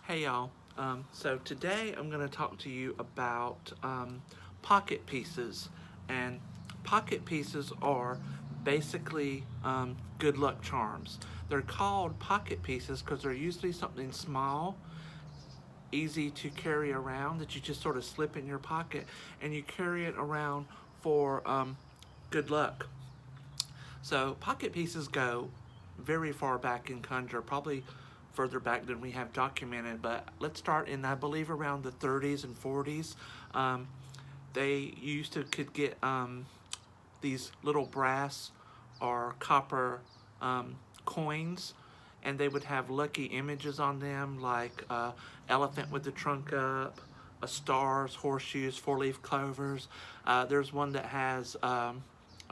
Hey y'all. So today I'm going to talk to you about pocket pieces. And pocket pieces are basically good luck charms. They're called pocket pieces because they're usually something small, easy to carry around that you just sort of slip in your pocket and you carry it around for good luck. So pocket pieces go very far back in Conjure, probably further back than we have documented. But let's start in, I believe, around the 30s and 40s. Um, they used to could get these little brass or copper coins, and they would have lucky images on them, like elephant with the trunk up, stars, horseshoes, four-leaf clovers. There's one that has, I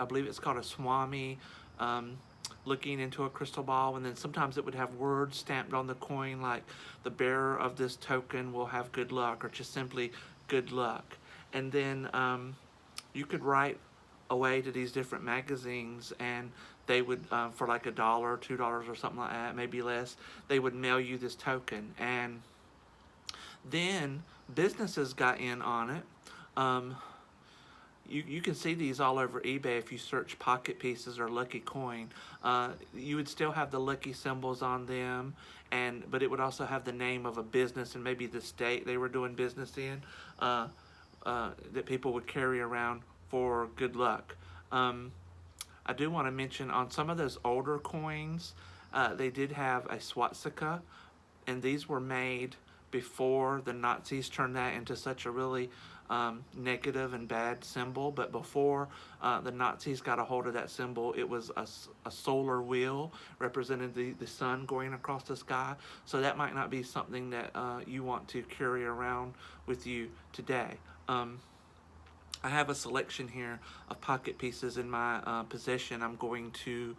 believe it's called a swami, um, looking into a crystal ball, and then sometimes it would have words stamped on the coin, like the bearer of this token will have good luck, or just simply good luck. And then you could write away to these different magazines, and they would, for like $1, $2 or something like that, maybe less, they would mail you this token. And then businesses got in on it. um, you can see these all over eBay if you search pocket pieces or lucky coin. You would still have the lucky symbols on them, but it would also have the name of a business and maybe the state they were doing business in, that people would carry around for good luck. Um, I do want to mention on some of those older coins, they did have a swastika, and these were made before the Nazis turned that into such a really negative and bad symbol. But before the Nazis got a hold of that symbol, it was a solar wheel representing the sun going across the sky. So that might not be something that you want to carry around with you today. I have a selection here of pocket pieces in my possession I'm going to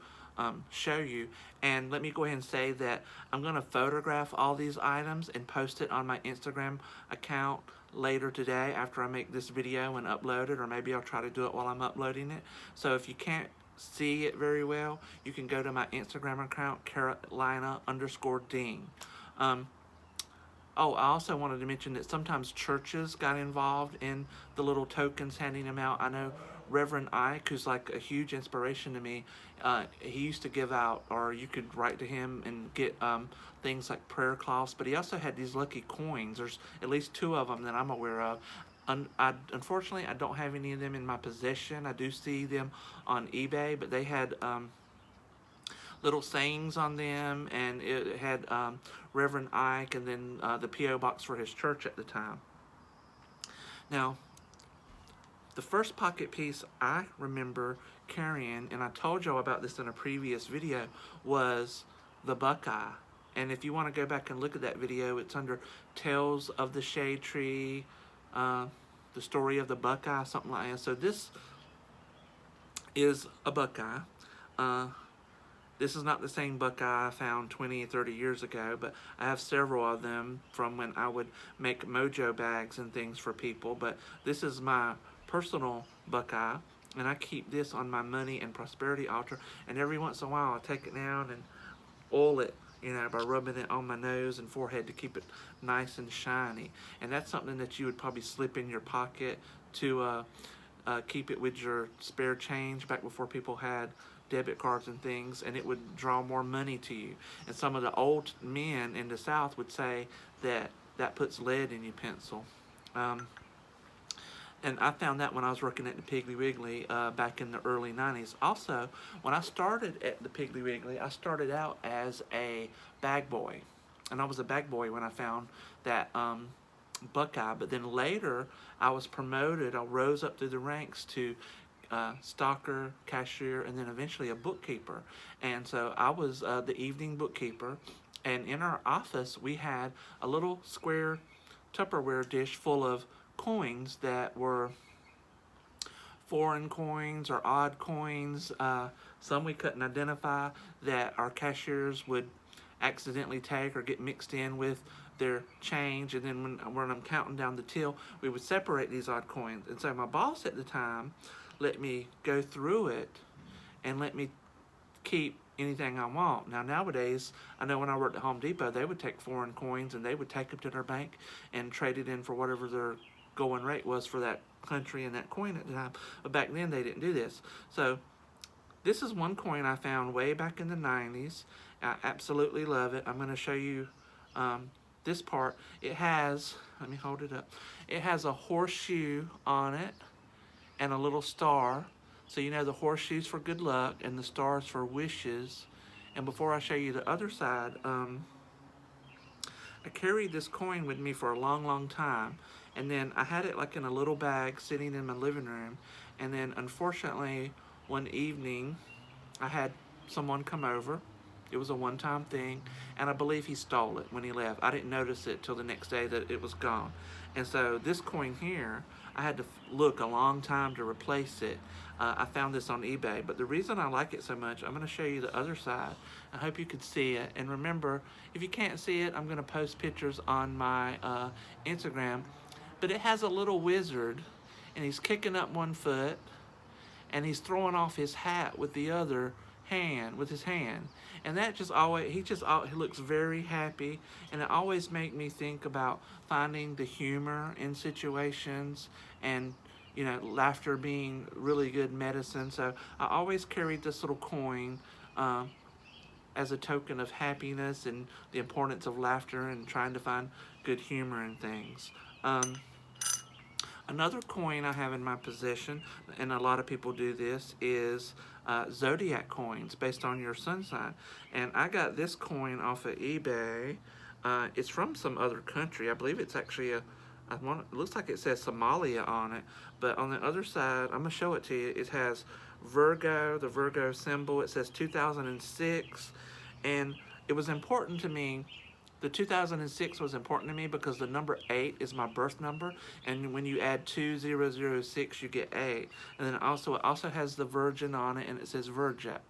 show you. And let me go ahead and say that I'm going to photograph all these items and post it on my Instagram account later today after I make this video and upload it, or maybe I'll try to do it while I'm uploading it. So if you can't see it very well, you can go to my Instagram account, Carolina_Ding. Oh, I also wanted to mention that sometimes churches got involved in the little tokens, handing them out. I know Reverend Ike, who's like a huge inspiration to me, he used to give out, or you could write to him and get things like prayer cloths, but he also had these lucky coins. There's at least two of them that I'm aware of. Unfortunately, I don't have any of them in my possession. I do see them on eBay, but they had little sayings on them, and it had Reverend Ike, and then the P.O. box for his church at the time. Now, the first pocket piece I remember carrying, and I told y'all about this in a previous video, was the Buckeye. And if you want to go back and look at that video, it's under Tales of the Shade Tree, the story of the Buckeye, something like that. So this is a Buckeye. This is not the same Buckeye I found 20, 30 years ago, but I have several of them from when I would make mojo bags and things for people. But this is my personal Buckeye, and I keep this on my money and prosperity altar. And every once in a while, I take it down and oil it, by rubbing it on my nose and forehead to keep it nice and shiny. And that's something that you would probably slip in your pocket to keep it with your spare change back before people had debit cards and things, and it would draw more money to you. And some of the old men in the South would say that that puts lead in your pencil. And I found that when I was working at the Piggly Wiggly back in the early 90s. Also, when I started at the Piggly Wiggly, I started out as a bag boy. And I was a bag boy when I found that Buckeye. But then later, I was promoted. I rose up through the ranks to stocker, cashier, and then eventually a bookkeeper. And so I was the evening bookkeeper. And in our office, we had a little square Tupperware dish full of coins that were foreign coins or odd coins. Some we couldn't identify, that our cashiers would accidentally take or get mixed in with their change. And then when I'm counting down the till, we would separate these odd coins. And so my boss at the time let me go through it and let me keep anything I want. Now nowadays, I know when I worked at Home Depot, they would take foreign coins and they would take them to their bank and trade it in for whatever their going rate was for that country and that coin at the time. But back then they didn't do this. So this is one coin I found way back in the 90s. I absolutely love it. I'm going to show you this part. It has, let me hold it up. It has a horseshoe on it and a little star. So you know the horseshoe's for good luck and the star's for wishes. And before I show you the other side, I carried this coin with me for a long, long time. And then I had it like in a little bag sitting in my living room. And then unfortunately, one evening, I had someone come over. It was a one-time thing, and I believe he stole it when he left. I didn't notice it till the next day that it was gone. And so this coin here, I had to look a long time to replace it. I found this on eBay, but the reason I like it so much, I'm going to show you the other side. I hope you could see it. And remember, if you can't see it, I'm going to post pictures on my Instagram. But it has a little wizard, and he's kicking up one foot, and he's throwing off his hat with the other hand, with his hand. And that just always, he looks very happy, and it always makes me think about finding the humor in situations, and you know, laughter being really good medicine. So I always carried this little coin as a token of happiness and the importance of laughter and trying to find good humor in things. Another coin I have in my possession, and a lot of people do this, is Zodiac coins based on your sun sign. And I got this coin off of eBay. It's from some other country. I believe it's actually it looks like it says Somalia on it. But on the other side, I'm going to show it to you. It has Virgo, the Virgo symbol. It says 2006. And it was important to me. The 2006 was important to me because the number 8 is my birth number, and when you add 2006, you get 8. And then also it also has the Virgin on it, and it says Virgo.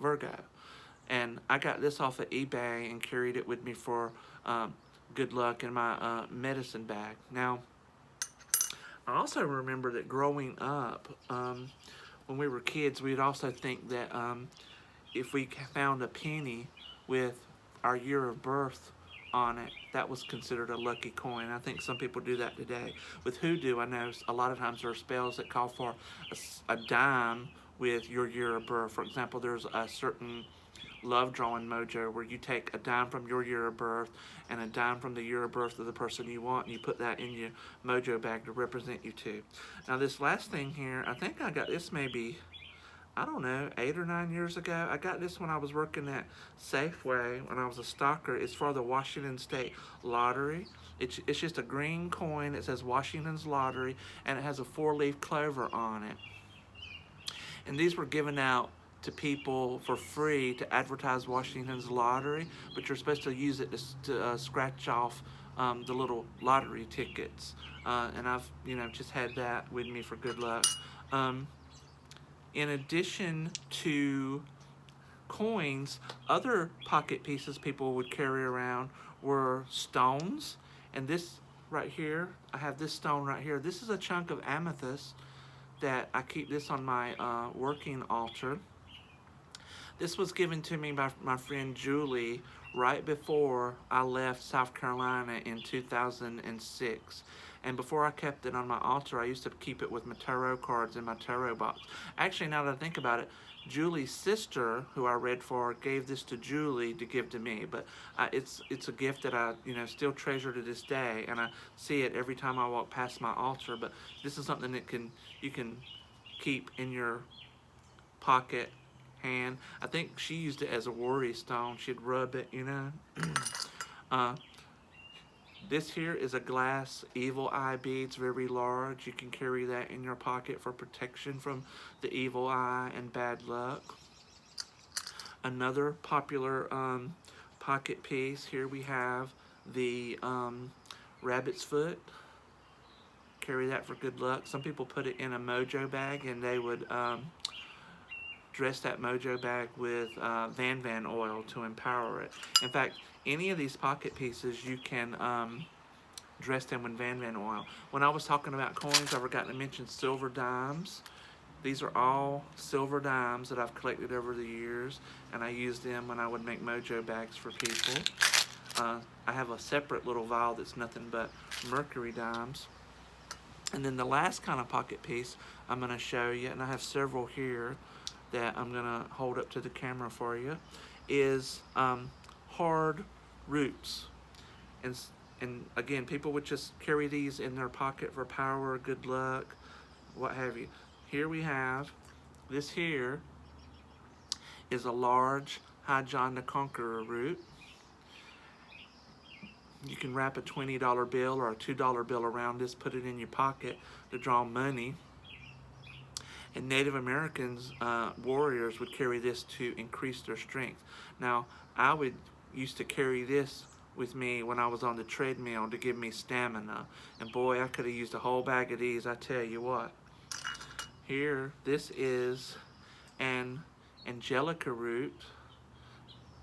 And I got this off of eBay and carried it with me for good luck in my medicine bag. Now, I also remember that growing up, when we were kids, we'd also think that if we found a penny with our year of birth on it, that was considered a lucky coin. I think some people do that today. With hoodoo, I know a lot of times there are spells that call for a dime with your year of birth. For example, there's a certain love drawing mojo where you take a dime from your year of birth and a dime from the year of birth of the person you want, and you put that in your mojo bag to represent you too. Now this last thing here, I think I got this maybe, I don't know, 8 or 9 years ago. I got this when I was working at Safeway when I was a stocker. It's for the Washington State Lottery. It's just a green coin. It says Washington's Lottery, and it has a 4-leaf clover on it. And these were given out to people for free to advertise Washington's Lottery, but you're supposed to use it to scratch off the little lottery tickets. And I've, just had that with me for good luck. In addition to coins, other pocket pieces people would carry around were stones. And this right here, I have this stone right here. This is a chunk of amethyst that I keep this on my working altar. This was given to me by my friend Julie right before I left South Carolina in 2006. And before I kept it on my altar, I used to keep it with my tarot cards in my tarot box. Actually, now that I think about it, Julie's sister, who I read for, gave this to Julie to give to me. But it's a gift that I still treasure to this day, and I see it every time I walk past my altar. But this is something that you can keep in your pocket hand. I think she used it as a worry stone. She'd rub it, This here is a glass evil eye bead. It's very large. You can carry that in your pocket for protection from the evil eye and bad luck. Another popular pocket piece. Here we have the rabbit's foot. Carry that for good luck. Some people put it in a mojo bag, and they would dress that mojo bag with Van oil to empower it. In fact, any of these pocket pieces, you can dress them with Van oil. When I was talking about coins, I forgot to mention silver dimes. These are all silver dimes that I've collected over the years, and I use them when I would make mojo bags for people. I have a separate little vial that's nothing but mercury dimes. And then the last kind of pocket piece I'm going to show you, and I have several here that I'm going to hold up to the camera for you, is hard roots. And again, people would just carry these in their pocket for power, good luck, what have you. Here we have, this here is a large High John the Conqueror root. You can wrap a $20 bill or a $2 bill around this, put it in your pocket to draw money. And Native Americans, warriors, would carry this to increase their strength. Now, I used to carry this with me when I was on the treadmill to give me stamina. And boy, I could have used a whole bag of these, I tell you what. Here, this is an Angelica Root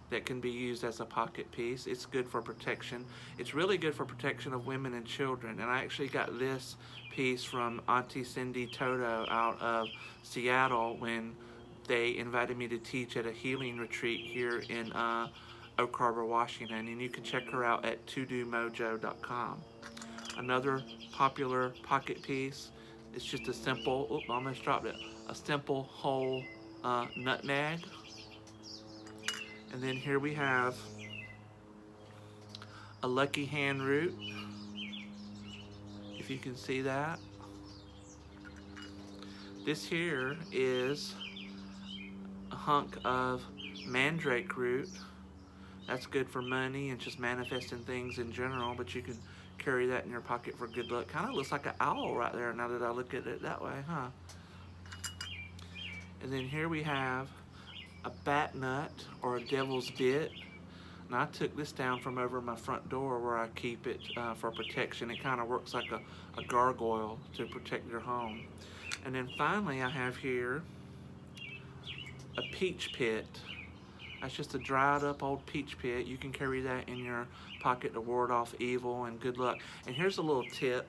that can be used as a pocket piece. It's good for protection. It's really good for protection of women and children. And I actually got this piece from Auntie Cindy Toto out of Seattle when they invited me to teach at a healing retreat here in Oak Harbor, Washington. And you can check her out at todomojo.com. Another popular pocket piece, it's just a simple, oops, almost dropped it, a simple whole nutmeg. And then here we have a lucky hand root, if you can see that. This here is a hunk of mandrake root. That's good for money and just manifesting things in general, but you can carry that in your pocket for good luck. Kind of looks like an owl right there now that I look at it that way, huh? And then here we have a bat nut or a devil's bit. And I took this down from over my front door where I keep it for protection. It kind of works like a gargoyle to protect your home. And then finally I have here a peach pit. That's just a dried up old peach pit. You can carry that in your pocket to ward off evil and good luck. And here's a little tip.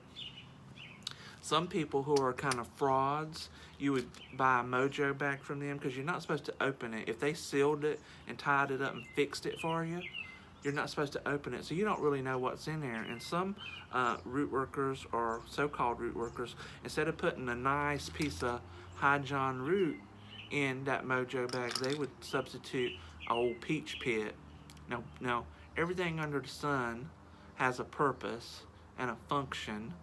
Some people who are kind of frauds, you would buy a mojo bag from them because you're not supposed to open it. If they sealed it and tied it up and fixed it for you, you're not supposed to open it. So you don't really know what's in there. And some root workers or so-called root workers, instead of putting a nice piece of High John root in that mojo bag, they would substitute an old peach pit. Now, everything under the sun has a purpose and a function.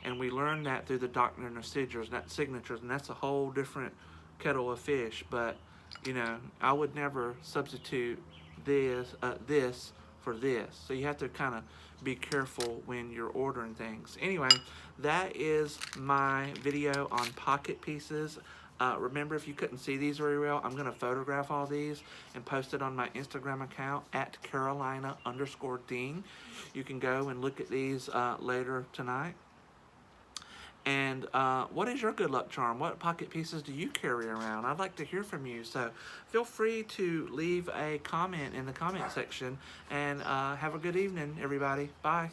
And we learned that through the doctrine of signatures, and that's a whole different kettle of fish. But, you know, I would never substitute this for this. So you have to kind of be careful when you're ordering things. Anyway, that is my video on pocket pieces. Remember, if you couldn't see these very well, I'm going to photograph all these and post it on my Instagram account at Carolina_Dean. You can go and look at these later tonight. And what is your good luck charm? What pocket pieces do you carry around? I'd like to hear from you. So feel free to leave a comment in the comment section. And have a good evening, everybody. Bye.